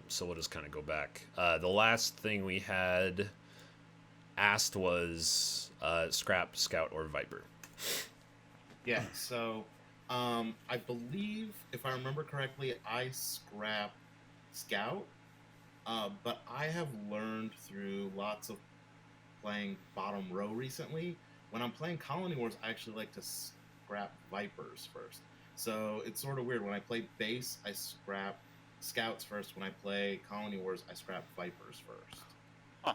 so we'll just kind of go back. The last thing we had asked was scrap, scout, or viper. Yeah, so I believe, if I remember correctly, I scrapped Scout, but I have learned through lots of playing bottom row recently. When I'm playing Colony Wars, I actually like to scrap Vipers first. So it's sort of weird. When I play base, I scrap Scouts first. When I play Colony Wars, I scrap Vipers first. Huh.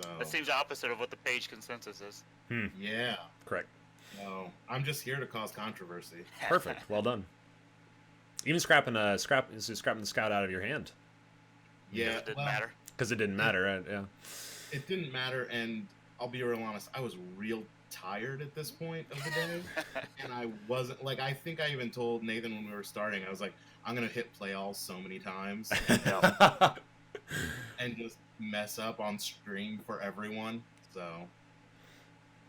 So That seems opposite of what the page consensus is. yeah. Correct. No, I'm just here to cause controversy. Perfect. Well done. Even scrapping the scout out of your hand. Yeah, It didn't matter. Because it didn't matter, right? Yeah. It didn't matter, and I'll be real honest, I was real tired at this point of the day, and I wasn't, like, I think I even told Nathan when we were starting, I was like, I'm going to hit play all so many times and just mess up on stream for everyone, so...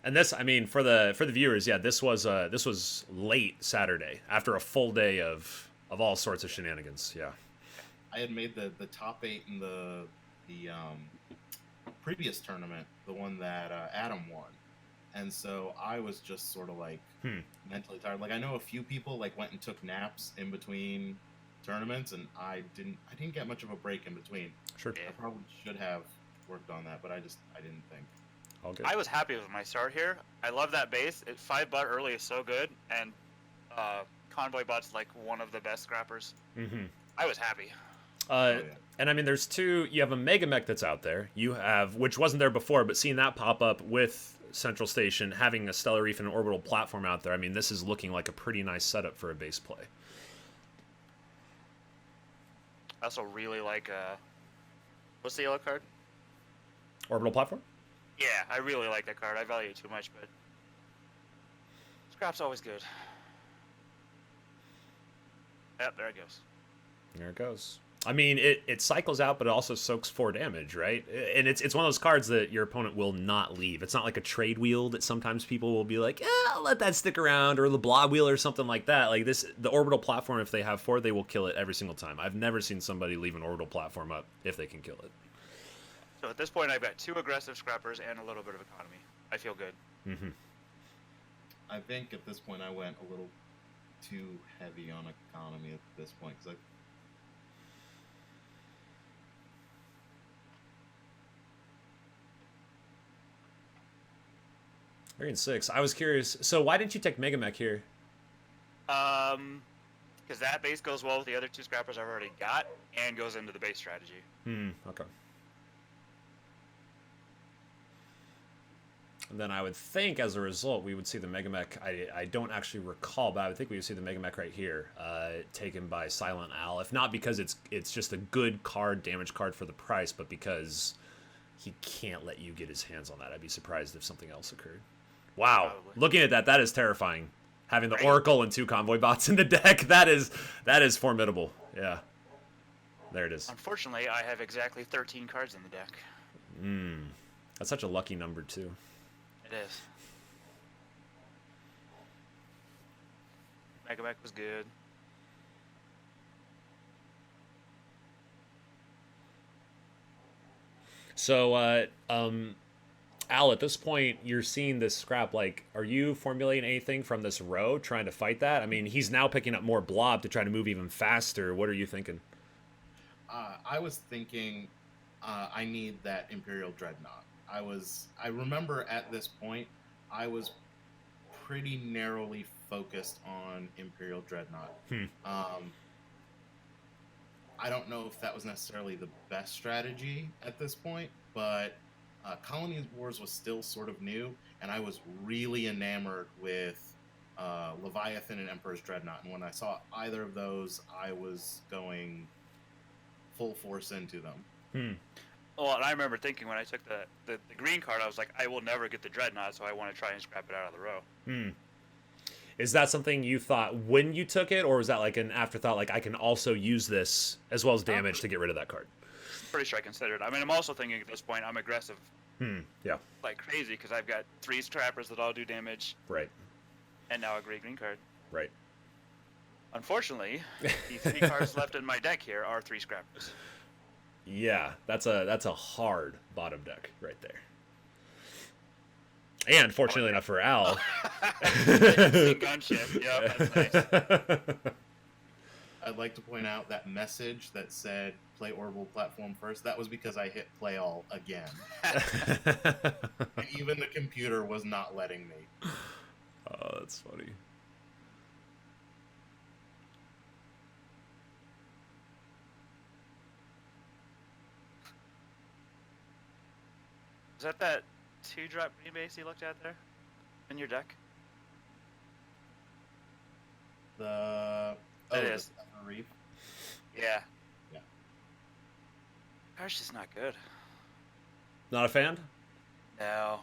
And this, I mean, for the viewers, yeah, this was late Saturday after a full day of all sorts of shenanigans. Yeah, I had made the top 8 in the previous tournament, the one that Adam won, and so I was just sort of like mentally tired. Like I know a few people like went and took naps in between tournaments, and I didn't get much of a break in between. sure. I probably should have worked on that, but I didn't think. All good. I was happy with my start here. I love that base. 5-bot early is so good, and Convoy bot's like one of the best scrappers. Mm-hmm. I was happy. Yeah. And I mean, there's two. You have a Mega Mech that's out there. You have, which wasn't there before, but seeing that pop up with Central Station, having a Stellar Reef and an Orbital platform out there. I mean, this is looking like a pretty nice setup for a base play. I also really like what's the yellow card? Orbital platform. Yeah, I really like that card. I value it too much, but scrap's always good. Yep, there it goes. There it goes. I mean, it cycles out, but it also soaks 4 damage, right? And it's one of those cards that your opponent will not leave. It's not like a trade wheel that sometimes people will be like, I'll let that stick around, or the blob wheel or something like that. Like this, the orbital platform, if they have 4, they will kill it every single time. I've never seen somebody leave an orbital platform up if they can kill it. So at this point, I've got 2 aggressive scrappers and a little bit of economy. I feel good. Mm-hmm. I think at this point I went a little too heavy on economy at this point because Variant 6. I was curious. So why didn't you take Mega Mech here? Because that base goes well with the other 2 scrappers I've already got and goes into the base strategy. Okay. And then I would think, as a result, we would see the Mega Mech. I don't actually recall, but I would think we would see the Mega Mech right here, taken by SilentAl. If not because it's just a good card, damage card for the price, but because he can't let you get his hands on that. I'd be surprised if something else occurred. Wow, Probably. looking at that is terrifying. Having the Right. Oracle and 2 Convoy bots in the deck, that is formidable. Yeah, there it is. Unfortunately, I have exactly 13 cards in the deck. That's such a lucky number too. It is. Mega Mech was good. So, Al, at this point, you're seeing this scrap. Like, are you formulating anything from this row, trying to fight that? I mean, he's now picking up more blob to try to move even faster. What are you thinking? I was thinking I need that Imperial Dreadnought. I remember at this point, I was pretty narrowly focused on Imperial Dreadnought. I don't know if that was necessarily the best strategy at this point, but Colony Wars was still sort of new, and I was really enamored with Leviathan and Emperor's Dreadnought. And when I saw either of those, I was going full force into them. Well, and I remember thinking when I took the green card, I was like, I will never get the Dreadnought, so I want to try and scrap it out of the row. Is that something you thought when you took it, or was that like an afterthought, like I can also use this as well as damage to get rid of that card? Pretty sure I considered it. I mean, I'm also thinking at this point I'm aggressive Yeah. like crazy because I've got 3 scrappers that all do damage Right. and now a great green card. Right. Unfortunately, the 3 cards left in my deck here are 3 scrappers. Yeah, that's a hard bottom deck right there. And fortunately enough for Al, Gunship. Yep, that's nice. I'd like to point out that message that said play orbital platform first. That was because I hit play all again. And even the computer was not letting me. Oh, that's funny. Is that 2-drop green base you looked at there in your deck? It is. The Reef. Yeah. Yeah. Gosh, just not good. Not a fan? No.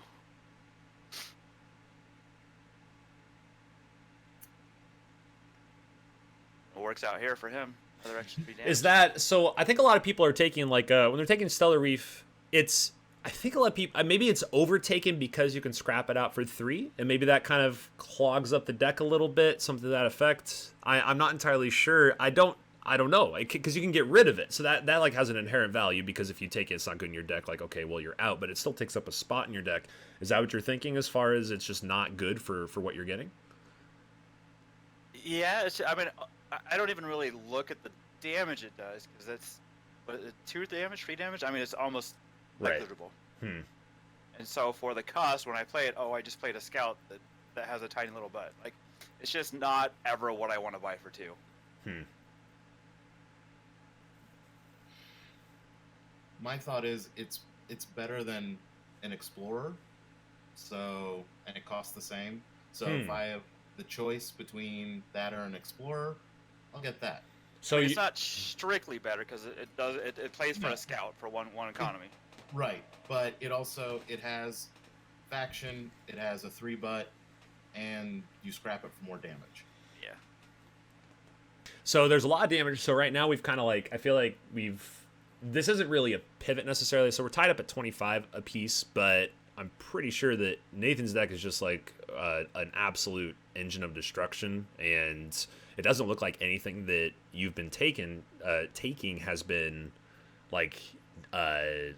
It works out here for him. Other extra 3 damage. Is that so? I think a lot of people are taking like when they're taking Stellar Reef, it's I think a lot of people maybe it's overtaken because you can scrap it out for 3, and maybe that kind of clogs up the deck a little bit, something to that effect. I'm not entirely sure. I don't know, because you can get rid of it, so that like has an inherent value, because if you take it, it's not good in your deck. Like, okay, well, you're out, but it still takes up a spot in your deck. Is that what you're thinking, as far as it's just not good for what you're getting? Yeah, I mean, I don't even really look at the damage it does, because that's 2 damage, 3 damage. I mean, it's almost Right. negligible. Hmm. And so for the cost, when I play it, I just played a scout that has a tiny little butt. Like, it's just not ever what I want to buy for 2. Hmm. My thought is it's better than an Explorer, so, and it costs the same. So if I have the choice between that or an Explorer, I'll get that. So I mean, it's not strictly better, because it plays for a scout for one economy. Right, but it has faction, it has a 3-butt, and you scrap it for more damage. Yeah. So there's a lot of damage. So right now we've kind of like, I feel like this isn't really a pivot necessarily. So we're tied up at 25 apiece, but I'm pretty sure that Nathan's deck is just like an absolute engine of destruction, and it doesn't look like anything that you've been taking has been like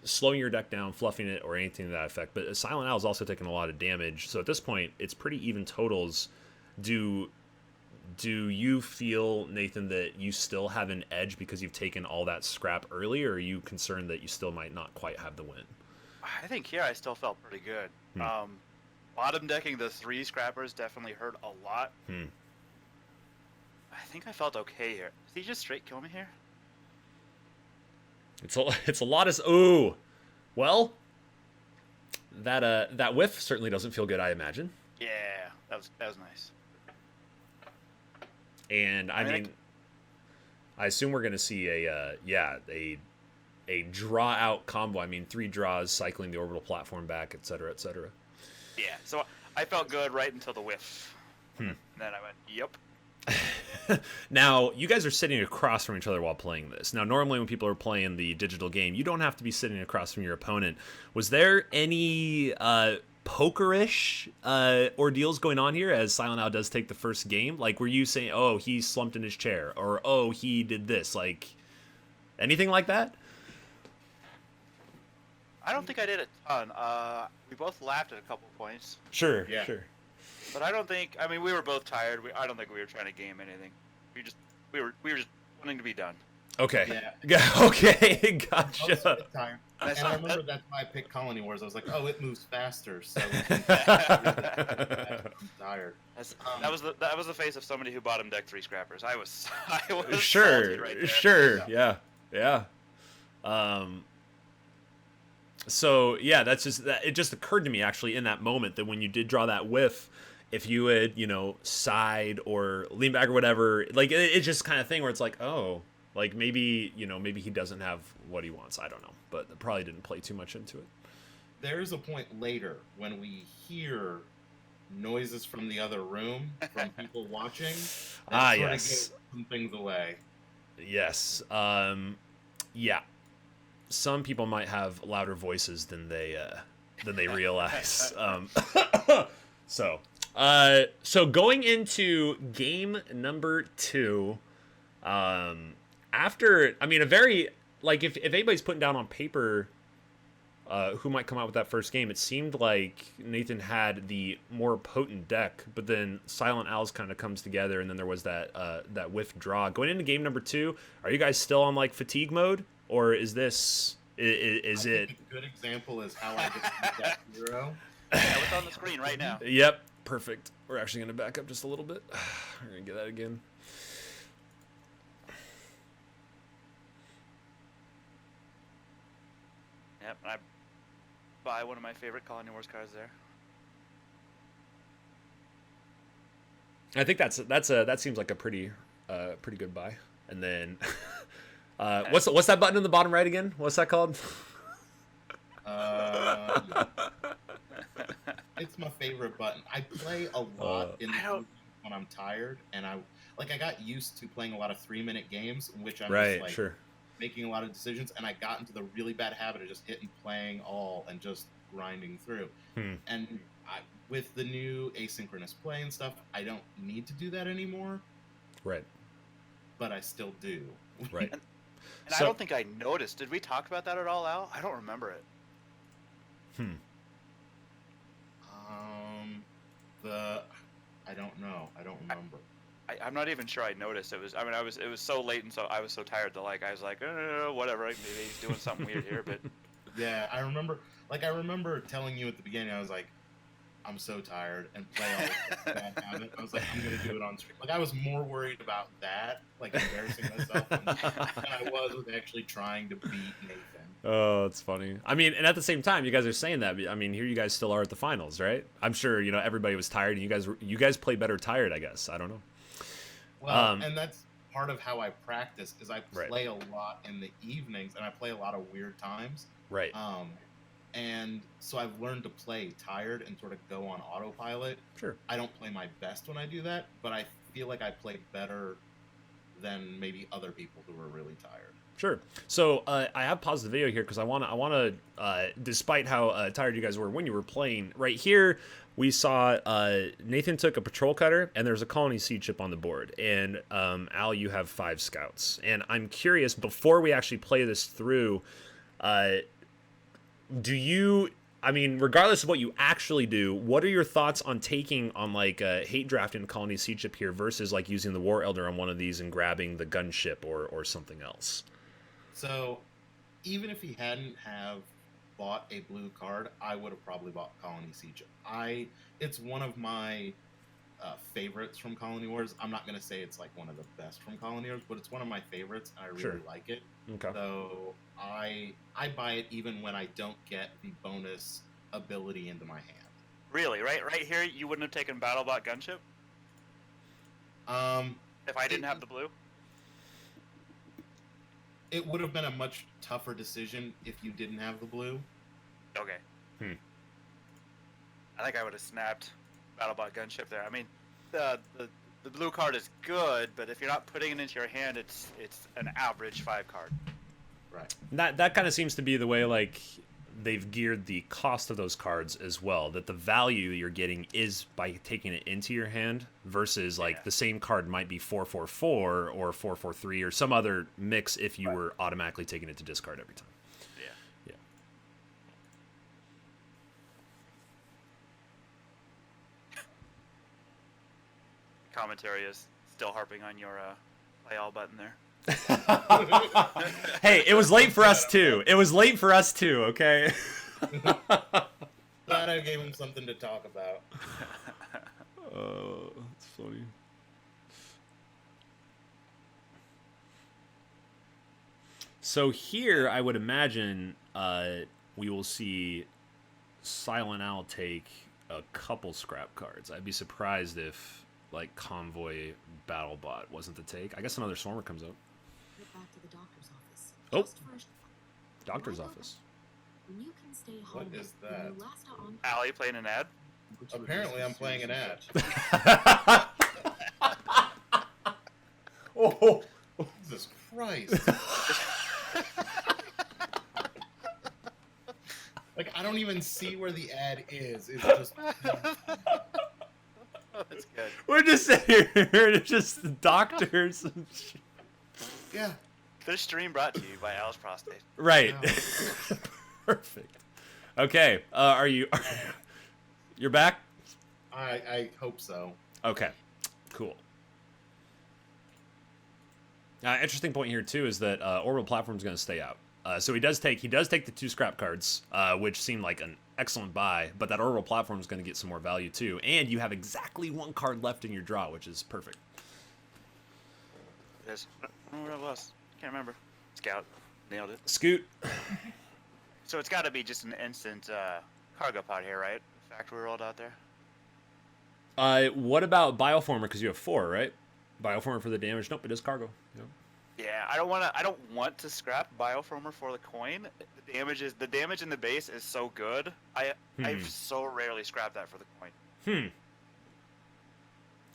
slowing your deck down, fluffing it, or anything to that effect. But SilentAl is also taking a lot of damage, so at this point it's pretty even totals. Do you feel, Nathan, that you still have an edge because you've taken all that scrap early, or are you concerned that you still might not quite have the win? I think here I still felt pretty good. Bottom decking the 3 scrappers definitely hurt a lot. I think I felt okay here. Did he just straight kill me here? It's a lot of ooh. Well, that whiff certainly doesn't feel good, I imagine. Yeah, that was nice. And I mean, I assume we're gonna see a draw out combo. I mean, 3 draws, cycling the orbital platform back, etc., etc. Yeah, so I felt good right until the whiff. And then I went, yep. Now, you guys are sitting across from each other while playing this. Now, normally when people are playing the digital game, you don't have to be sitting across from your opponent. Was there any pokerish ordeals going on here as SilentAl does take the first game? Like, were you saying, oh, he slumped in his chair, or oh, he did this? Like, anything like that? I don't think I did a ton. We both laughed at a couple points. Sure, Yeah. sure. But I don't think. I mean, we were both tired. I don't think we were trying to game anything. We were just wanting to be done. Okay. Yeah. Okay, I was a gotcha. bit tired. That's And I not- remember that's why I picked Colony Wars. I was like, oh, it moves faster, so I'm tired. That was the face of somebody who bottom deck 3 scrappers. I was salty Sure, right there. sure, yeah. So yeah, that's just that. It just occurred to me actually in that moment that when you did draw that whiff, if you had sighed or leaned back or whatever, like it's just kind of thing where it's like, oh, like maybe maybe he doesn't have what he wants. I don't know, but it probably didn't play too much into it. There's a point later when we hear noises from the other room from people watching. That sort of Yes. gives some things away. Yes. Yeah. Some people might have louder voices than they realize. So So going into game number 2, after, I mean, a very, like, if anybody's putting down on paper who might come out with that first game, it seemed like Nathan had the more potent deck, but then Silent Owls kind of comes together, and then there was that that whiff draw. Going into game number 2, are you guys still on, like, fatigue mode, or is this, is it... A good example is how I get to deck 0. Yeah, what's on the screen right now? Yep, perfect. We're actually going to back up just a little bit. We're going to get that again. Yep, and I buy one of my favorite Colony Wars cards there. I think that seems like a pretty good buy. And then what's that button in the bottom right again? What's that called? It's my favorite button. I play a lot in the evening when I'm tired, and I got used to playing a lot of 3-minute games in which I'm just like making a lot of decisions, and I got into the really bad habit of just hitting playing all and just grinding through. And with the new asynchronous play and stuff, I don't need to do that anymore. Right. But I still do. Right. And so, I don't think I noticed. Did we talk about that at all, Al? I don't remember it. I don't know. I don't remember. I'm not even sure I noticed. It was so late, and so I was so tired that I was like, whatever. Maybe he's doing something weird here, but yeah, I remember telling you at the beginning. I was like, I'm so tired, and play all this bad habit. I was like, I'm gonna do it on stream. Like, I was more worried about that, like embarrassing myself, than I was with actually trying to beat Nathan. Oh, it's funny. I mean, and at the same time, you guys are saying that. I mean, here you guys still are at the finals, right? I'm sure everybody was tired, and you guys play better tired, I guess. I don't know. Well, and that's part of how I practice, is I play a lot in the evenings, and I play a lot of weird times. Right. And so I've learned to play tired and sort of go on autopilot. Sure. I don't play my best when I do that, but I feel like I play better than maybe other people who are really tired. Sure. So I have paused the video here because I want to, despite how tired you guys were when you were playing, right here we saw Nathan took a patrol cutter, and there's a colony seed chip on the board. And Al, you have 5 scouts. And I'm curious, before we actually play this through, regardless of what you actually do, what are your thoughts on taking on hate drafting colony seed chip here versus like using the War Elder on one of these and grabbing the gunship or something else? So, even if he hadn't have bought a blue card, I would have probably bought Colony Siege. It's one of my favorites from Colony Wars. I'm not going to say it's like one of the best from Colony Wars, but it's one of my favorites, and I really like it. Okay. So I buy it even when I don't get the bonus ability into my hand. Really? Right here, you wouldn't have taken BattleBot Gunship? If I didn't have the blue? It would have been a much tougher decision if you didn't have the blue. Okay. I think I would have snapped BattleBot Gunship there. I mean, the blue card is good, but if you're not putting it into your hand, it's an average 5 card. Right. That kind of seems to be the way they've geared the cost of those cards as well, that the value you're getting is by taking it into your hand versus the same card might be 4/4/4 or 4/4/3 or some other mix if you were automatically taking it to discard every time. Yeah. Commentary is still harping on your play all button there. Hey, it was late for us too. Okay. Glad I gave him something to talk about. Oh, that's funny. So here, I would imagine we will see Silent Owl take a couple scrap cards. I'd be surprised if Convoy BattleBot wasn't the take. I guess another Swarmer comes out. Back to the doctor's office. Oh, first, doctor's office. When you can stay home, What is that? Al, you playing an ad? Apparently, I'm playing an ad. Oh, Jesus Christ! I don't even see where the ad is. It's just. Good. We're just sitting here, just doctors. Yeah. This stream brought to you by Al's Prostate. Right. Yeah. Perfect. Okay. Are you? You're back. I hope so. Okay. Cool. Interesting point here too is that Orbital Platform is going to stay out. So he does take the 2 scrap cards, which seemed like an excellent buy. But that Orbital Platform is going to get some more value too, and you have exactly 1 card left in your draw, which is perfect. It is. I don't know what it was. Can't remember. Scout. Nailed it. Scoot. So it's got to be just an instant cargo pod here, right? Factory rolled out there. What about Bioformer? Because you have 4, right? Bioformer for the damage. Nope, it is cargo. Yep. Yeah, I don't want to scrap Bioformer for the coin. The damage in the base is so good. I so rarely scrap that for the coin.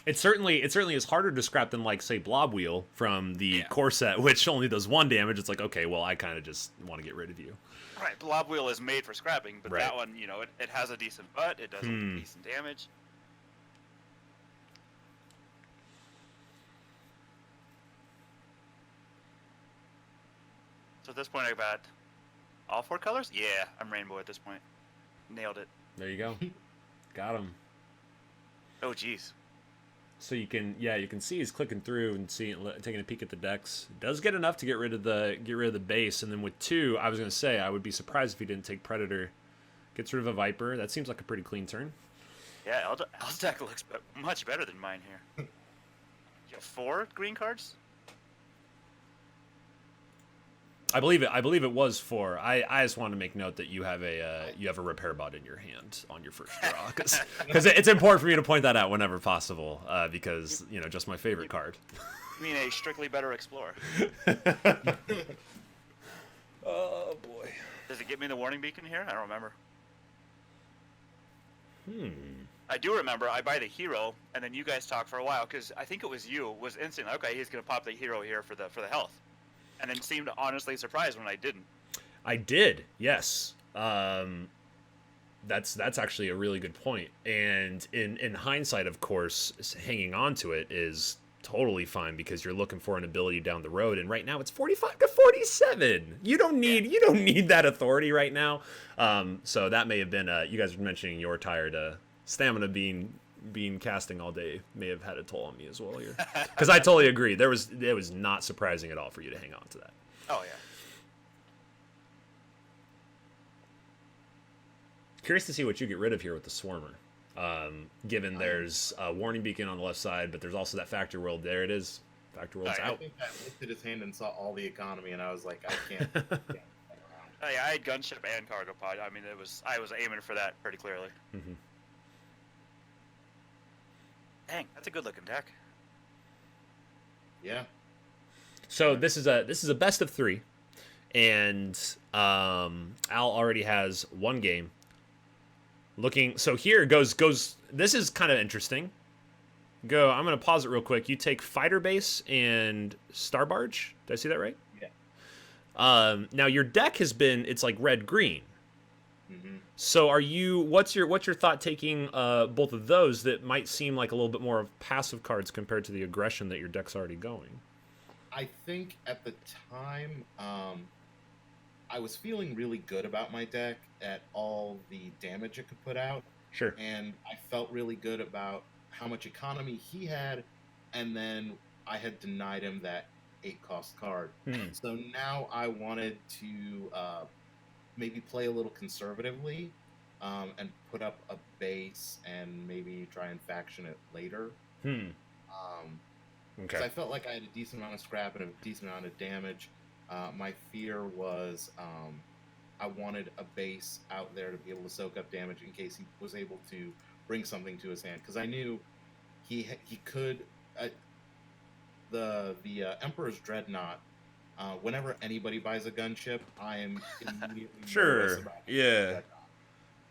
It certainly is harder to scrap than, like, say, Blob Wheel from the core set, which only does 1 damage. It's like, okay, well, I kind of just want to get rid of you. Right, Blob Wheel is made for scrapping, but Right. that one, it has a decent butt. It does decent damage. So at this point, I got all 4 colors? Yeah, I'm rainbow at this point. Nailed it. There you go. Got him. Oh, jeez. So you can see he's clicking through and taking a peek at the decks. Does get enough to get rid of the base, and then with 2, I was gonna say I would be surprised if he didn't take Predator. Gets rid of a Viper. That seems like a pretty clean turn. Yeah, Al's deck looks much better than mine here. You have 4 green cards? I believe it was 4. I just wanted to make note that you have a repair bot in your hand on your first draw, because it's important for me to point that out whenever possible, because just my favorite card. You mean a strictly better explorer? Oh boy. Does it get me the warning beacon here? I don't remember. I do remember I buy the hero, and then you guys talk for a while, because I think it was instantly, okay, he's going to pop the hero here for the health. And then seemed honestly surprised when I didn't. I did, yes. That's actually a really good point. And in hindsight, of course, hanging on to it is totally fine because you're looking for an ability down the road. And right now it's 45 to 47. You don't need that authority right now. So that may have been you guys were mentioning you're tired. Stamina being casting all day may have had a toll on me as well here, because I totally agree. It was not surprising at all for you to hang on to that. Oh yeah. Curious to see what you get rid of here with the Swarmer. Given there's a warning beacon on the left side, but there's also that factory world. There it is. Factory world's I out. think I lifted his hand and saw all the economy, and I was like, I can't. Hang around. Oh, yeah, I had gunship and cargo pod. I mean, I was aiming for that pretty clearly. Mm-hmm. Dang, that's a good looking deck. Yeah. So this is a best of 3, and Al already has 1 game. So here goes. This is kind of interesting. I'm gonna pause it real quick. You take Fighter Base and Star Barge. Did I see that right? Yeah. Now your deck it's like red green. Mm-hmm. So what's your thought taking both of those that might seem like a little bit more of passive cards compared to the aggression that your deck's already going? I think at the time, I was feeling really good about my deck at all the damage it could put out. Sure. And I felt really good about how much economy he had, and then I had denied him that 8-cost card. So now I wanted to maybe play a little conservatively and put up a base and maybe try and faction it later. Okay. 'Cause I felt like I had a decent amount of scrap and a decent amount of damage. My fear was I wanted a base out there to be able to soak up damage in case he was able to bring something to his hand, because I knew he could. The Emperor's Dreadnought. Whenever anybody buys a gunship, I am immediately nervous about it. Yeah.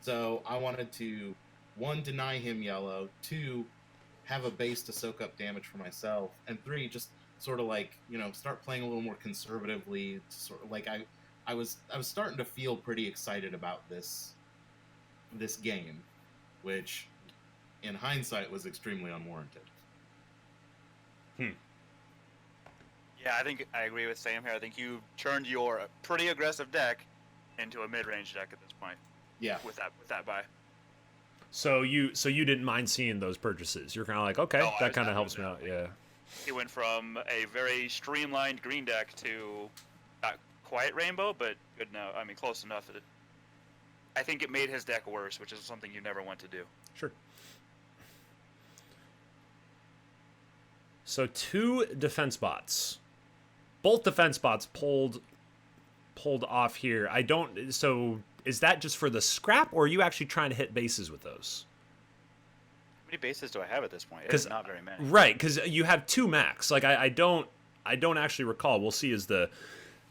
So I wanted to, 1, deny him yellow, 2, have a base to soak up damage for myself, and 3, just sort of like, start playing a little more conservatively. Sort of like I was starting to feel pretty excited about this game, which in hindsight was extremely unwarranted. Yeah, I think I agree with Sam here. I think you turned your pretty aggressive deck into a mid-range deck at this point. Yeah. With that buy. So you didn't mind seeing those purchases. You're kind of like, okay, No, I that was kind of not helps me doing out. that. Yeah. He went from a very streamlined green deck to not quite rainbow, but good enough. I mean, close enough. I think it made his deck worse, which is something you never want to do. Sure. So 2 defense bots. Both defense bots pulled off here. So is that just for the scrap, or are you actually trying to hit bases with those? How many bases do I have at this point? It's not very many. Right, because you have 2 max. Like I don't actually recall. We'll see as the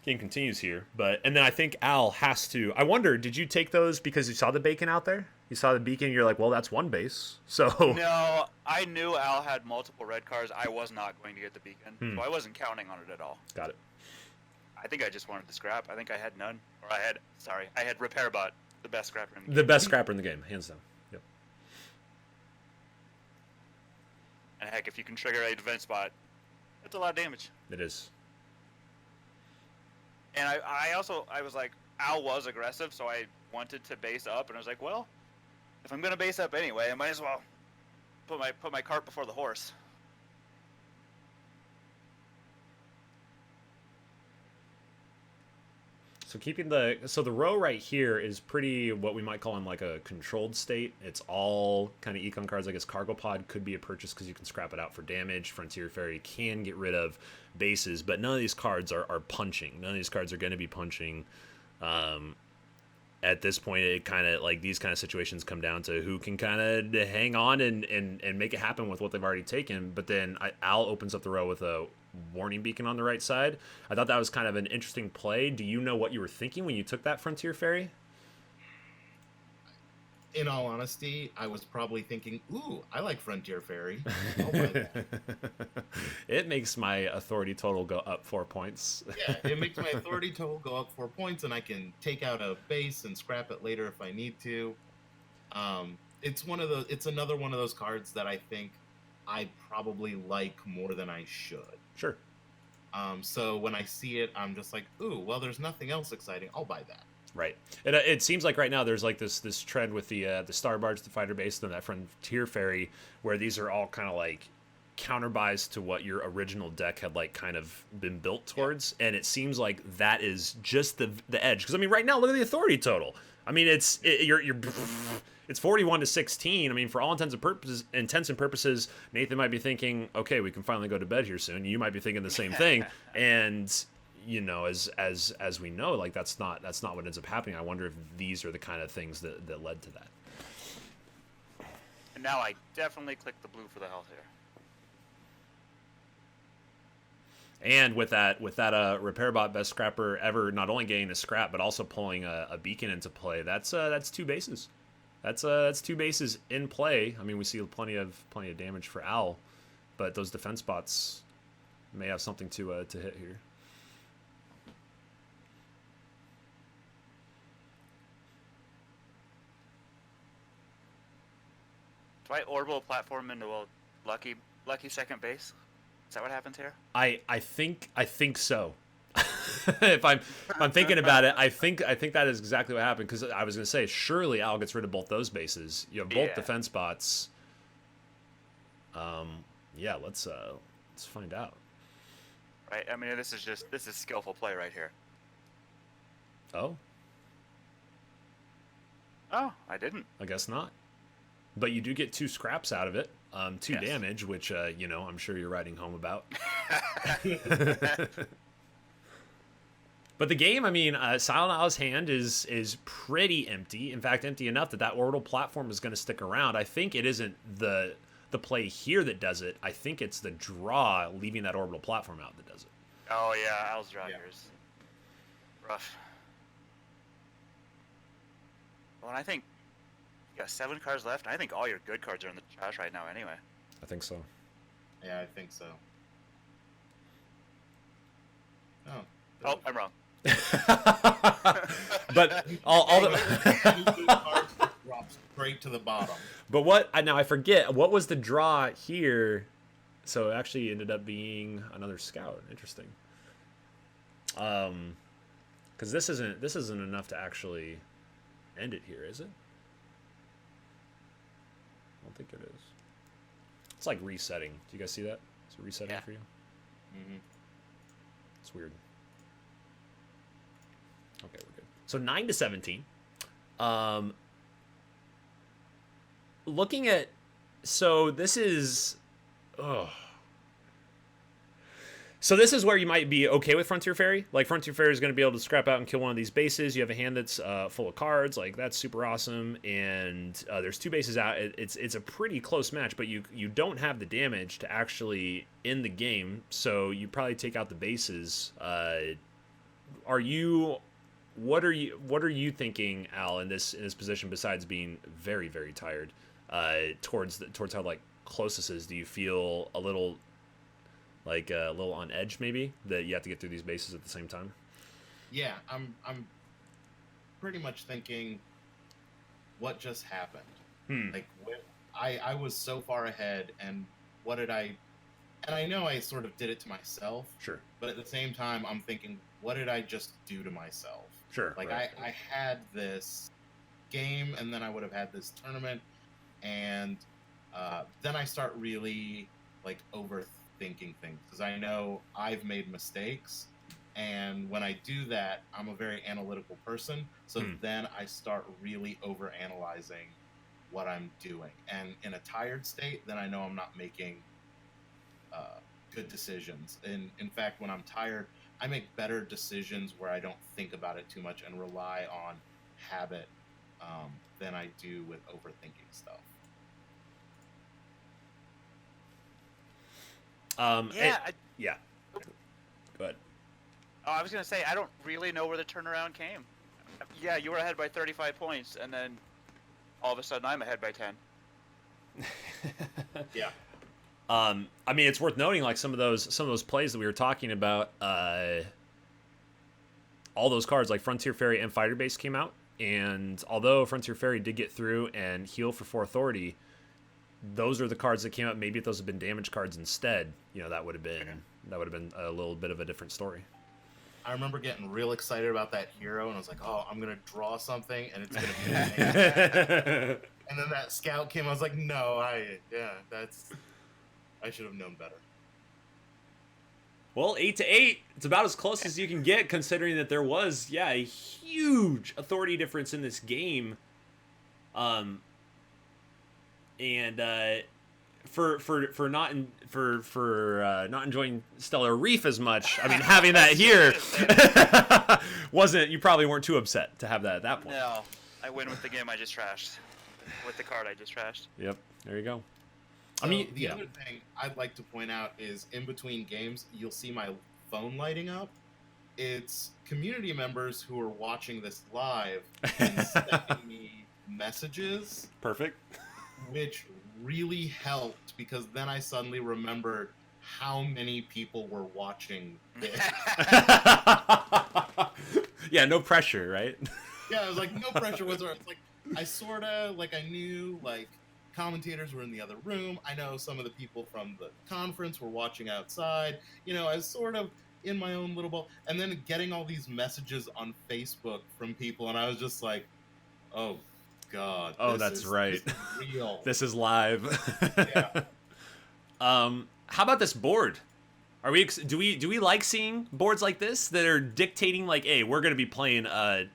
game continues here. And then I think Al has to. I wonder, did you take those because you saw the beacon out there? You saw the beacon, you're like, well, that's 1 base. So No, I knew Al had multiple red cards. I was not going to get the beacon, so I wasn't counting on it at all. Got it. I think I just wanted the scrap. I think I had none. Or I had Repair Bot, the best scrapper in the game. The best scrapper in the game, hands down. Yep. And heck, if you can trigger a defense bot, that's a lot of damage. It is. And I was like, Al was aggressive, so I wanted to base up, and I was like, well, if I'm gonna base up anyway, I might as well put my cart before the horse. So the row right here is pretty what we might call in like a controlled state. It's all kind of econ cards. I guess Cargo Pod could be a purchase because you can scrap it out for damage. Frontier Ferry can get rid of bases, but none of these cards are punching. None of these cards are going to be punching. At this point, it kind of like these kind of situations come down to who can kind of hang on and make it happen with what they've already taken. But then Al opens up the row with a warning beacon on the right side. I thought that was kind of an interesting play. Do you know what you were thinking when you took that Frontier Ferry? In all honesty, I was probably thinking, ooh, I like Frontier Ferry. I'll buy that. It makes my authority total go up 4 points. Yeah, it makes my authority total go up 4 points, and I can take out a base and scrap it later if I need to. It's another one of those cards that I think I probably like more than I should. Sure. So when I see it, I'm just like, ooh, well, there's nothing else exciting. I'll buy that. Right. It seems like right now there's like this trend with the Star Barge, the fighter base, and that Frontier Ferry, where these are all kind of like counter buys to what your original deck had like kind of been built towards, and it seems like that is just the edge. Because I mean, right now, look at the authority total. I mean, it's 41 to 16. I mean, for all intents and purposes, Nathan might be thinking, okay, we can finally go to bed here soon. You might be thinking the same thing, and you know, as we know, like that's not what ends up happening. I wonder if these are the kind of things that led to that. And now I definitely click the blue for the health here. And with that Repair Bot best scrapper ever, not only getting a scrap but also pulling a beacon into play. That's 2 bases. That's 2 bases in play. I mean, we see plenty of damage for Al, but those defense bots may have something to hit here. Do I orbital platform into a lucky second base? Is that what happens here? I think so. if I'm thinking about it, I think that is exactly what happened, because I was going to say surely Al gets rid of both those bases. You have both defense bots. Yeah, let's find out. Right. I mean, this is skillful play right here. Oh, I didn't. I guess not. But you do get 2 scraps out of it, 2 Yes. damage, which you know, I'm sure you're writing home about. But the game, I mean, SilentAl's hand is pretty empty. In fact, empty enough that orbital platform is going to stick around. I think it isn't the play here that does it. I think it's the draw, leaving that orbital platform out, that does it. Oh yeah, Al's draw here is rough. Well, and I think you got 7 cards left. I think all your good cards are in the trash right now anyway. I think so. Yeah, I think so. Oh, I'm wrong. But all the cards drops straight to the bottom. But what? Now I forget. What was the draw here? So it actually ended up being another scout. Interesting. Because this isn't enough to actually end it here, is it? I don't think it is. It's like resetting. Do you guys see that? Is it resetting for you? Mm-hmm. It's weird. Okay, we're good. So 9-17. Looking at, so this is, so this is where you might be okay with Frontier Fairy. Like, Frontier Fairy is going to be able to scrap out and kill one of these bases. You have a hand that's full of cards. Like, that's super awesome. And there's 2 bases out. It's a pretty close match, but you don't have the damage to actually end the game. So you probably take out the bases. What are you thinking, Al, in this position, besides being very, very tired? Towards how like close this is, do you feel a little on edge, maybe, that you have to get through these bases at the same time? Yeah, I'm pretty much thinking, what just happened? Like, I was so far ahead, and what did I? And I know I sort of did it to myself. Sure. But at the same time, I'm thinking, what did I just do to myself? Sure. Like, right. I had this game, and then I would have had this tournament, and then I start really like overthinking things, because I know I've made mistakes, and when I do that, I'm a very analytical person. So then I start really overanalyzing what I'm doing, and in a tired state, then I know I'm not making good decisions. And in fact, when I'm tired, I make better decisions where I don't think about it too much and rely on habit than I do with overthinking stuff. Yeah. Go ahead. Oh, I was gonna say, I don't really know where the turnaround came. Yeah, you were ahead by 35 points, and then all of a sudden I'm ahead by 10. Yeah. I mean, it's worth noting, like, some of those plays that we were talking about. All those cards, like Frontier Fairy and Fighter Base, came out, and although Frontier Fairy did get through and heal for 4 authority, those are the cards that came out. Maybe if those had been damage cards instead, that would have been a little bit of a different story. I remember getting real excited about that hero, and I was like, "Oh, I'm gonna draw something, and it's gonna be." And then that scout came. I was like, "No, I should have known better." Well, 8-8, it's about as close as you can get, considering that there was, a huge authority difference in this game. And for not enjoying Stellar Reef as much, I mean, having that here you probably weren't too upset to have that at that point. No, I win with the game I just trashed. With the card I just trashed. Yep, there you go. So the other thing I'd like to point out is, in between games, you'll see my phone lighting up. It's community members who are watching this live and sending me messages. Perfect. Which really helped, because then I suddenly remembered how many people were watching this. Yeah, no pressure, right? Yeah, I was like, no pressure whatsoever. It's like, I sorta, like, I knew, like, commentators were in the other room. I know some of the people from the conference were watching outside. I was sort of in my own little bubble. And then getting all these messages on Facebook from people, and I was just like, oh, God. Oh, that's right. This is real. This is live. Yeah. How about this board? Do we like seeing boards like this that are dictating, like, hey, we're going to be playing a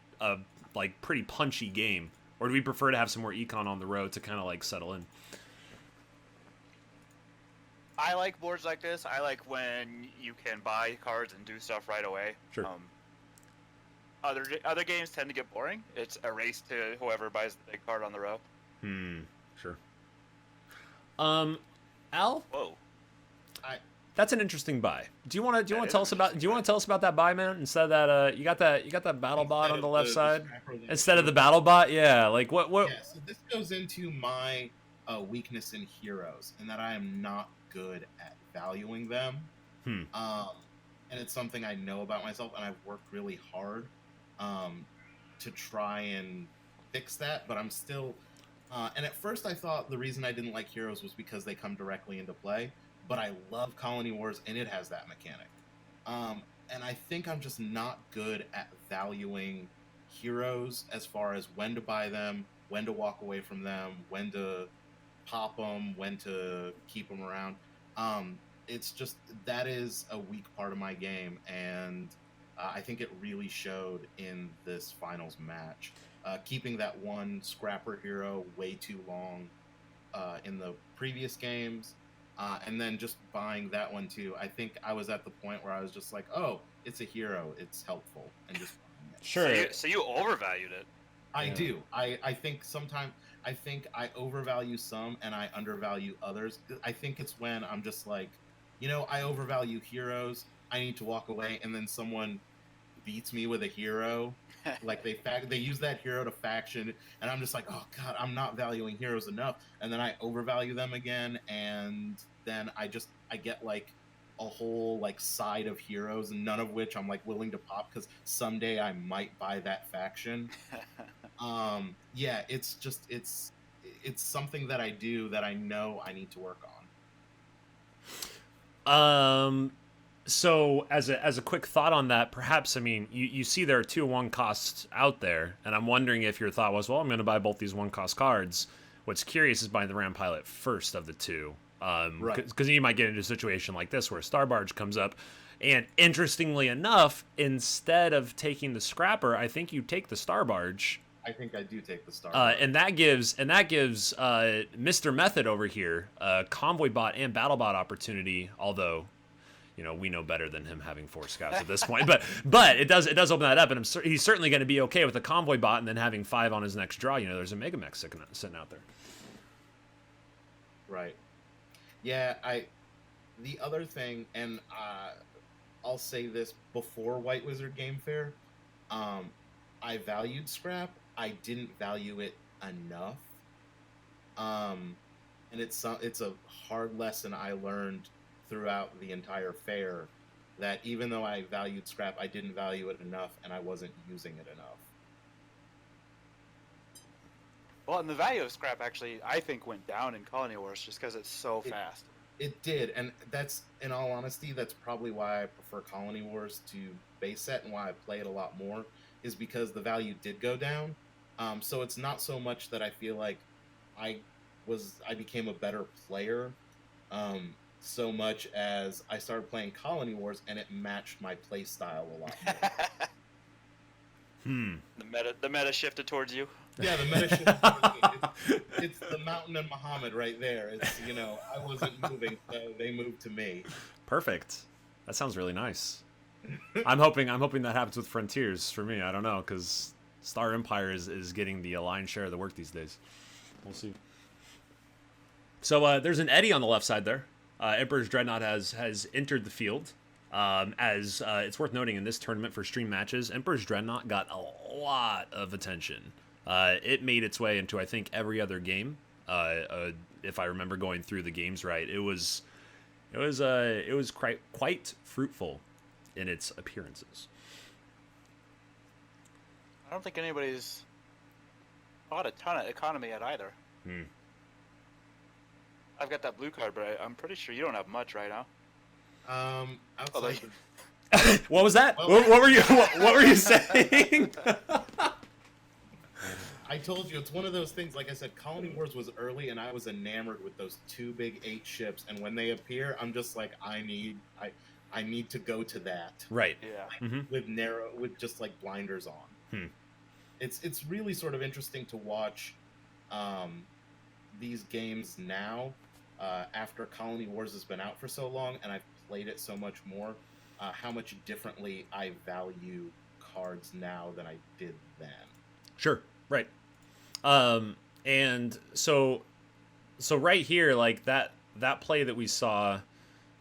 like pretty punchy game? Or do we prefer to have some more econ on the road to kind of like settle in? I like boards like this. I like when you can buy cards and do stuff right away. Sure. Other games tend to get boring. It's a race to whoever buys the big card on the row. Sure. Al? Whoa. That's an interesting buy. Do you want to tell us about that buy, man? Instead of that, you got that battle bot on the left side instead of the battle bot. Yeah, like what? Yeah, so this goes into my weakness in heroes, and that I am not good at valuing them. And it's something I know about myself, and I've worked really hard to try and fix that. But I'm still And at first I thought the reason I didn't like heroes was because they come directly into play, but I love Colony Wars and it has that mechanic. And I think I'm just not good at valuing heroes as far as when to buy them, when to walk away from them, when to pop them, when to keep them around. It's just that is a weak part of my game, and I think it really showed in this finals match. Keeping that one scrapper hero way too long in the previous games, and then just buying that one too. I think I was at the point where I was just like, oh, it's a hero, it's helpful, and just buying it. Sure. So you overvalued it. I do. I think sometimes I think I overvalue some and I undervalue others. I think it's when I'm just like, I overvalue heroes. I need to walk away, and then someone beats me with a hero. Like they use that hero to faction, and I'm just like, oh god, I'm not valuing heroes enough. And then I overvalue them again, and then I get like a whole like side of heroes, none of which I'm like willing to pop because someday I might buy that faction. Yeah, it's something that I do that I know I need to work on. So as a quick thought on that, perhaps, I mean, you see there are 2 1-costs out there, and I'm wondering if your thought was, well, I'm going to buy both these 1-cost cards. What's curious is buying the Ram Pilot first of the 2. Right. Because you might get into a situation like this where Star Barge comes up, and interestingly enough, instead of taking the Scrapper, I think you take the Star Barge. I think I do take the Star Barge. And that gives Mr. Method over here Convoy Bot and Battle Bot opportunity, although we know better than him having 4 scouts at this point. But it does open that up, and he's certainly going to be okay with a Convoy Bot and then having 5 on his next draw. There's a Mega Mech sitting out there. Right. Yeah, the other thing, and I'll say this before White Wizard Game Fair, I valued scrap. I didn't value it enough. And it's a hard lesson I learned throughout the entire fair, that even though I valued scrap, I didn't value it enough, and I wasn't using it enough. Well, and the value of scrap actually, I think, went down in Colony Wars just because it's so fast. It did, and that's, in all honesty, that's probably why I prefer Colony Wars to base set, and why I play it a lot more, is because the value did go down. So it's not so much that I feel like I became a better player, so much as I started playing Colony Wars and it matched my play style a lot more. The meta shifted towards you. Yeah, the meta shifted towards me. It's the Mountain and Muhammad right there. It's I wasn't moving, so they moved to me. Perfect. That sounds really nice. I'm hoping that happens with Frontiers for me. I don't know, because Star Empire is getting the lion's share of the work these days. We'll see. So there's an Eddie on the left side there. Emperor's Dreadnought has entered the field. As it's worth noting, in this tournament for stream matches, Emperor's Dreadnought got a lot of attention. It made its way into, I think, every other game. If I remember going through the games right, it was quite fruitful in its appearances. I don't think anybody's bought a ton of economy yet either. I've got that blue card, but I'm pretty sure you don't have much right now. Outside What was that? What were you saying? I told you, it's one of those things, like I said, Colony Wars was early, and I was enamored with those 2 big 8 ships, and when they appear, I'm just like, I need to go to that. Right. Yeah. With just like blinders on. It's really sort of interesting to watch these games now, after Colony Wars has been out for so long, and I've played it so much more, how much differently I value cards now than I did then. Sure. Right. And so right here, like that play that we saw,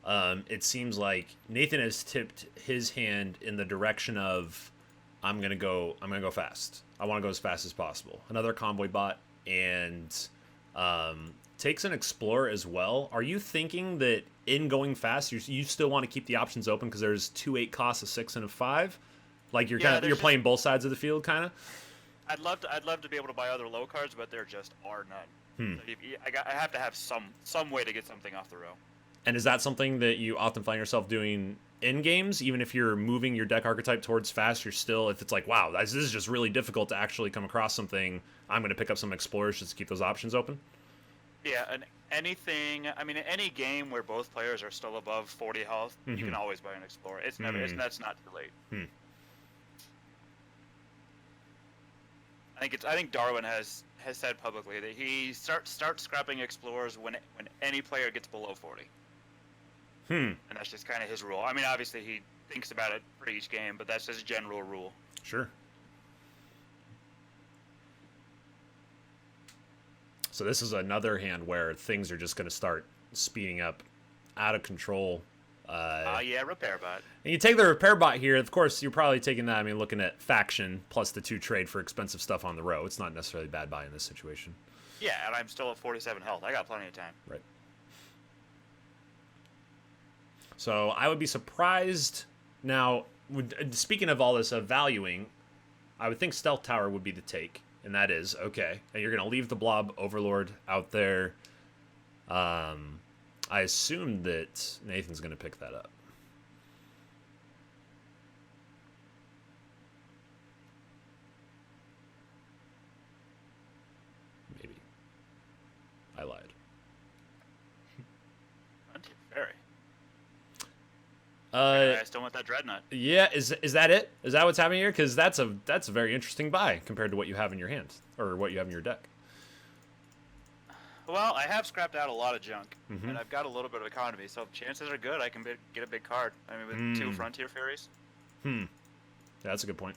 it seems like Nathan has tipped his hand in the direction of, I'm gonna go fast. I want to go as fast as possible. Another Convoy Bot, and takes an Explorer as well. Are you thinking that in going fast, you still want to keep the options open because there's 2 8 costs, a 6 and a 5? Like you're playing both sides of the field, kind of. I'd love to be able to buy other low cards, but there just are none. Hmm. So I have to have some way to get something off the row. And is that something that you often find yourself doing in games? Even if you're moving your deck archetype towards fast, you're still, if it's like, wow, this is just really difficult to actually come across something, I'm going to pick up some explorers just to keep those options open? Yeah, and anything. I mean, any game where both players are still above 40 health, you can always buy an explorer. It's never. That's not too late. I think Darwin has said publicly that he starts scrapping explorers when any player gets below 40. And that's just kind of his rule. I mean, obviously he thinks about it for each game, but that's his general rule. Sure. So this is another hand where things are just going to start speeding up out of control. Yeah, repair bot. And you take the repair bot here. Of course, you're probably taking that. I mean, looking at faction plus the 2 trade for expensive stuff on the row. It's not necessarily bad buy in this situation. Yeah, and I'm still at 47 health. I got plenty of time. Right. So I would be surprised. Now, speaking of all this valuing, I would think Stealth Tower would be the take. And that is, okay. And you're going to leave the Blob Overlord out there. I assume that Nathan's going to pick that up. Maybe. I lied. Very. I still want that Dreadnought. Yeah, is that it? Is that what's happening here? Because that's a very interesting buy compared to what you have in your hand or what you have in your deck. Well, I have scrapped out a lot of junk, and I've got a little bit of economy, so chances are good I can get a big card. I mean, with 2 Frontier Fairies. Yeah, that's a good point.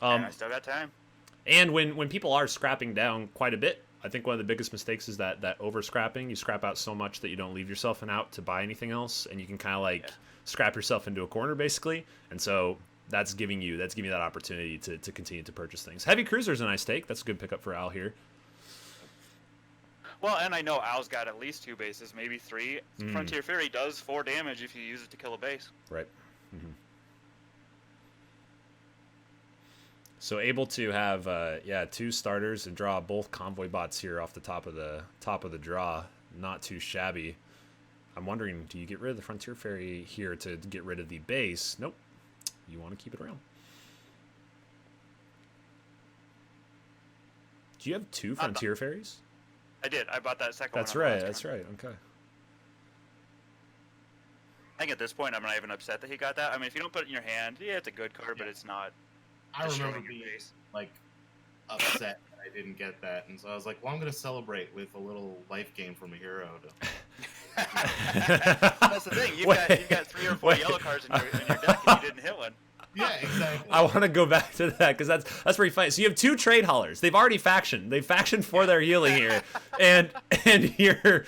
And I still got time. And when people are scrapping down quite a bit, I think one of the biggest mistakes is that over scrapping. You scrap out so much that you don't leave yourself an out to buy anything else, and you can kind of scrap yourself into a corner basically. And so that's giving you that opportunity to continue to purchase things. Heavy Cruiser's a nice take. That's a good pickup for Al here. Well, and I know Al's got at least 2 bases, maybe 3. Frontier Fury does 4 damage if you use it to kill a base. Right. So able to have 2 starters and draw both convoy bots here off the top of the draw. Not too shabby. I'm wondering, do you get rid of the Frontier Fairy here to get rid of the base? Nope. You want to keep it around. Do you have 2 Frontier Fairies? I did. I bought that second That's one. right. That's right. Okay. I think at this point I'm not even upset that he got that. I mean, if you don't put it in your hand, yeah, it's a good card, but it's not. I remember your being base. upset that I didn't get that, and so I was like, well, I'm going to celebrate with a little life gain from a hero. That's the thing. You've got 3 or 4 yellow cards in your deck, and you didn't hit one. Yeah, exactly. I want to go back to that because that's pretty funny. So you have 2 trade haulers. They've already factioned. They've factioned for their healing here, and you're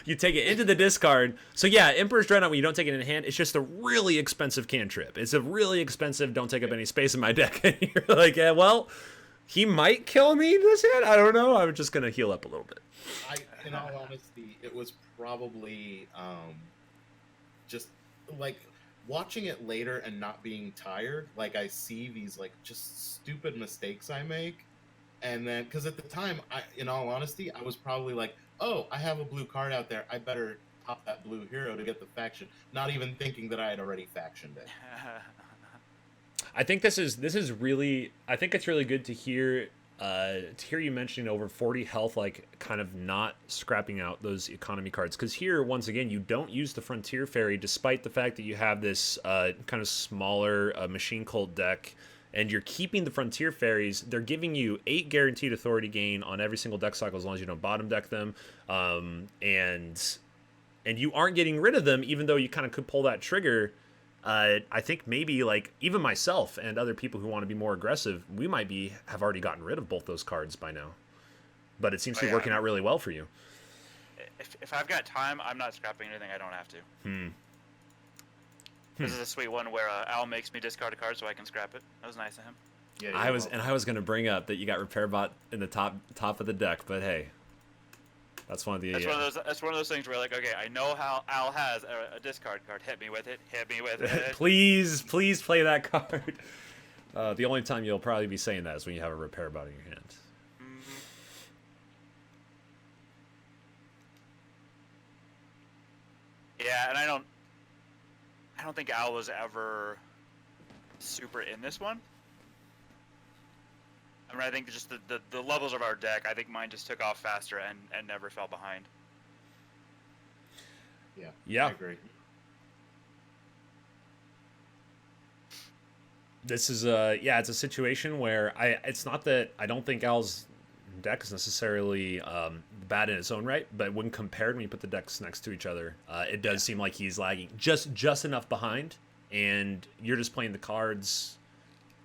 you take it into the discard. So yeah, Emperor's Dreadnought, when you don't take it in hand, it's just a really expensive cantrip. It's a really expensive, don't take up any space in my deck. And you're like, yeah, well, he might kill me this hand. I don't know. I'm just gonna heal up a little bit. In all honesty, it was probably just watching it later and not being tired. I see these just stupid mistakes I make, and then because at the time, in all honesty, I was probably like, oh, I have a blue card out there. I better top that blue hero to get the faction. Not even thinking that I had already factioned it. I think this is really. I think it's really good to hear you mentioning over 40 health, kind of not scrapping out those economy cards. Because here, once again, you don't use the Frontier Fairy, despite the fact that you have this kind of smaller Machine Cult deck, and you're keeping the Frontier Fairies. They're giving you 8 guaranteed authority gain on every single deck cycle as long as you don't bottom deck them, and you aren't getting rid of them, even though you kind of could pull that trigger. I think maybe even myself and other people who want to be more aggressive, we might have already gotten rid of both those cards by now. But it seems to be working out really well for you. If I've got time, I'm not scrapping anything I don't have to. This is a sweet one where Al makes me discard a card so I can scrap it. That was nice of him. Yeah, I was going to bring up that you got Repair Bot in the top of the deck, but hey. That's one of the. That's one of those things where okay, I know how Al has a discard card. Hit me with it. Hit me with it. Please play that card. The only time you'll probably be saying that is when you have a repair bot in your hand. Mm-hmm. Yeah, and I don't think Al was ever super in this one. I mean, I think just the levels of our deck, I think mine just took off faster and never fell behind. Yeah. I agree. This is it's a situation where it's not that I don't think Al's deck is necessarily bad in its own right, but when compared, when you put the decks next to each other, it does seem like he's lagging just enough behind, and you're just playing the cards.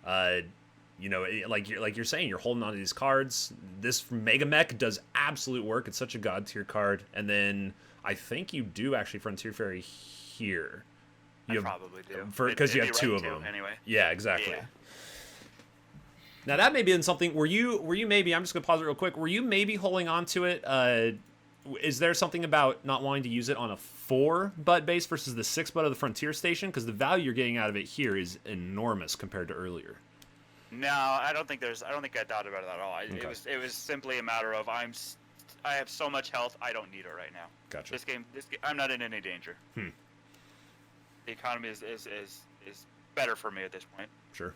Like you're saying, you're holding on to these cards. This Mega Mech does absolute work. It's such a god tier card, and then I think you do actually Frontier Fairy here. You probably do. Because you have two of them. Anyway. Yeah, exactly. Yeah. Now that may be in something. Were you maybe? I'm just gonna pause it real quick. Were you maybe holding on to it? Is there something about not wanting to use it on a 4-butt base versus the 6-butt of the Frontier Station? Because the value you're getting out of it here is enormous compared to earlier. No, I don't think I thought about it at all. Okay. It was simply a matter of I have so much health, I don't need it right now. Gotcha. This game, I'm not in any danger. The economy is better for me at this point. Sure.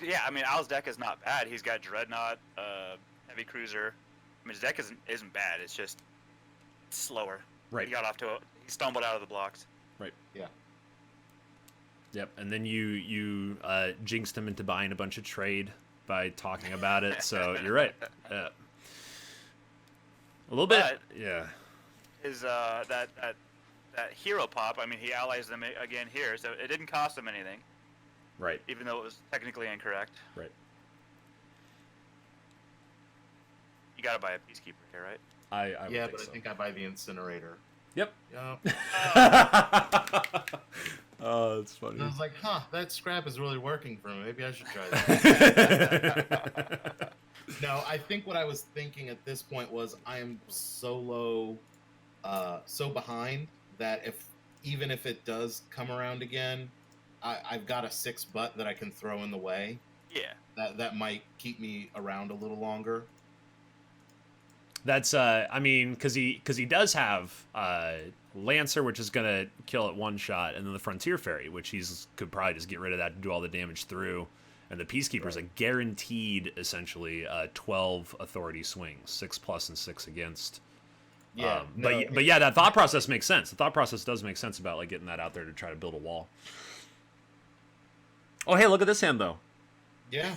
Yeah, I mean, Al's deck is not bad. He's got Dreadnought, Heavy Cruiser. I mean, his deck isn't bad. It's just slower. Right. He stumbled out of the blocks. Right. Yeah. Yep. And then you jinxed him into buying a bunch of trade by talking about it. So you're right. Yeah. A little bit. But yeah. His that hero pop. I mean, he allies them again here, so it didn't cost him anything. Right. Even though it was technically incorrect. Right. You gotta buy a Peacekeeper here, right? I think but so. I think I buy the Incinerator. Yep. Yeah. Oh, that's funny. And I was like, that scrap is really working for me. Maybe I should try that. No, I think what I was thinking at this point was I am so low, so behind that even if it does come around again, I've got a 6-butt that I can throw in the way. Yeah. That might keep me around a little longer. That's I mean, because he does have Lancer, which is gonna kill it one shot, and then the Frontier Fairy, which could probably just get rid of that and do all the damage through. And the Peacekeeper is a guaranteed, essentially, 12 authority swings, 6+ and 6 against. Yeah, but yeah, that thought process makes sense. The thought process does make sense about like getting that out there to try to build a wall. Oh, hey, look at this hand though. Yeah.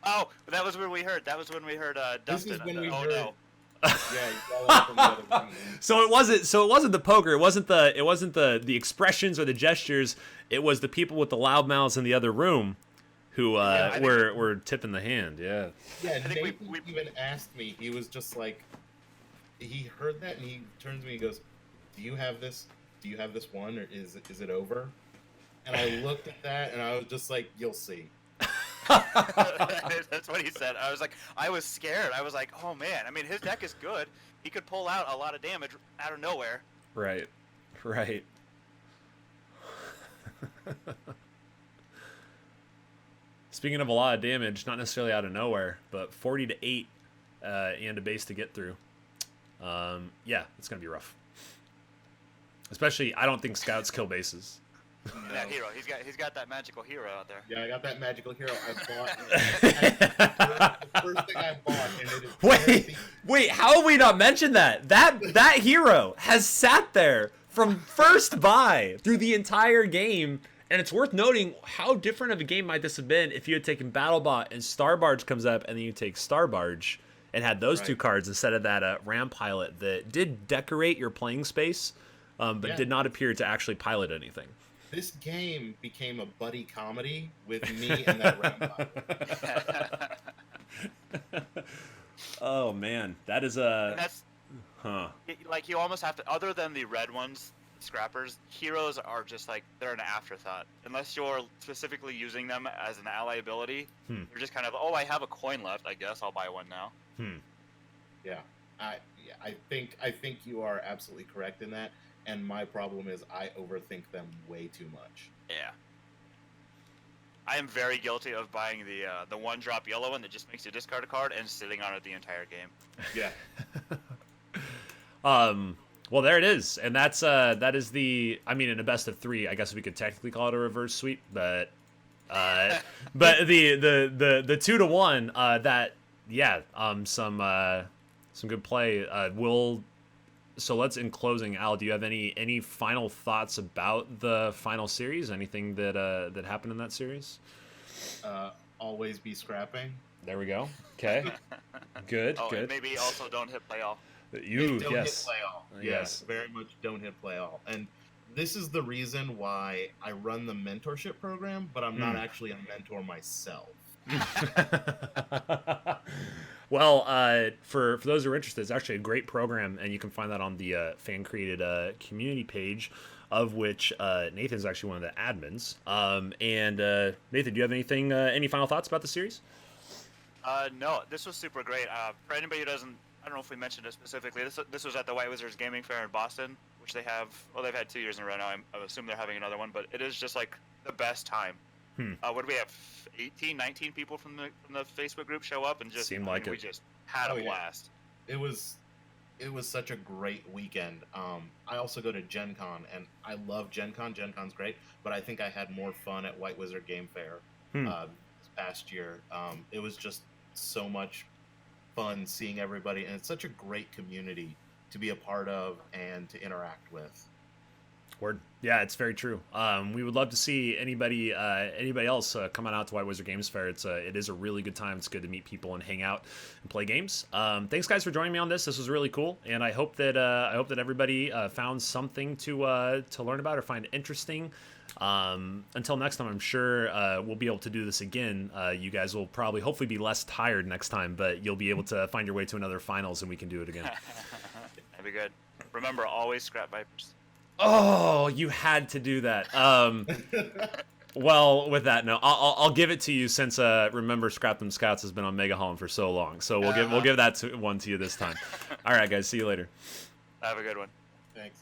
Oh, that was when we heard. Dustin. This is when we heard. No. Yeah, you fell off from the other one. So it wasn't the poker. It wasn't the expressions or the gestures. It was the people with the loud mouths in the other room who were tipping the hand. Yeah. Yeah, I think Nathan even asked me. He was just like, he heard that and he turns to me and goes, "Do you have this? Do you have this one, or is it over?" And I looked at that and I was just like, "You'll see." That's what he said. I was scared. I was like, oh man. I mean, his deck is good. He could pull out a lot of damage out of nowhere. Right. Speaking of a lot of damage, not necessarily out of nowhere, but 40 to 8 and a base to get through. Yeah, it's gonna be rough. Especially, I don't think scouts kill bases. No. That hero, he's got that magical hero out there. Yeah, I got that magical hero. I bought the first thing I bought, and it is Wait, how have we not mentioned that? That hero has sat there from first buy through the entire game, and it's worth noting how different of a game might this have been if you had taken BattleBot and Starbarge comes up, and then you take Starbarge and had those two cards instead of that Ram Pilot that did decorate your playing space, but did not appear to actually pilot anything. This game became a buddy comedy with me and that Ram Pilot. Oh man, that is Like you almost have to, other than the red ones, scrappers, heroes are just like they're an afterthought unless you're specifically using them as an ally ability. You're just kind of, oh, I have a coin left, I guess I'll buy one now. Yeah, I think you are absolutely correct in that. and my problem is I overthink them way too much. Yeah. I am very guilty of buying the one drop yellow one that just makes you discard a card and sitting on it the entire game. Yeah. Well, there it is, and that is the. I mean, in a best of 3, I guess we could technically call it a reverse sweep, but but the 2-1 that some good play. So let's, in closing, Al, do you have any final thoughts about the final series? Anything that happened in that series? Always be scrapping. There we go. Okay. Good. Oh, good. and maybe also don't hit play all. Don't yes. hit play all. Yes. Very much don't hit play all. And this is the reason why I run the mentorship program, but I'm not actually a mentor myself. Well, for those who are interested, it's actually a great program, and you can find that on the fan-created community page, of which Nathan's actually one of the admins. And Nathan, do you have anything, any final thoughts about the series? No, this was super great. For anybody who doesn't, I don't know if we mentioned it specifically. This was at the White Wizards Gaming Fair in Boston, which they have. Well, they've had 2 years in a row now. I assume they're having another one, but it is just like the best time. What do we have? 18, 19 people from the Facebook group show up, and just Seemed like we it. just had a blast. It was such a great weekend. I also go to Gen Con, and I love Gen Con. Gen Con's great, but I think I had more fun at White Wizard Game Fair this past year. It was just so much fun seeing everybody, and it's such a great community to be a part of and to interact with. Word. Yeah, it's very true. We would love to see anybody else coming out to White Wizard Games Fair. It is a really good time. It's good to meet people and hang out and play games. Thanks, guys, for joining me on this. This was really cool, and I hope that everybody found something to learn about or find interesting. Until next time, I'm sure we'll be able to do this again. You guys will probably, hopefully, be less tired next time, but you'll be able to find your way to another finals, and we can do it again. That'd be good. Remember, always scrap Vipers. Oh, you had to do that. Well, with that, no, I'll give it to you since remember, Scrap Them Scouts has been on Mega Holland for so long, so we'll give that one to you this time. All right, guys, see you later. Have a good one. Thanks.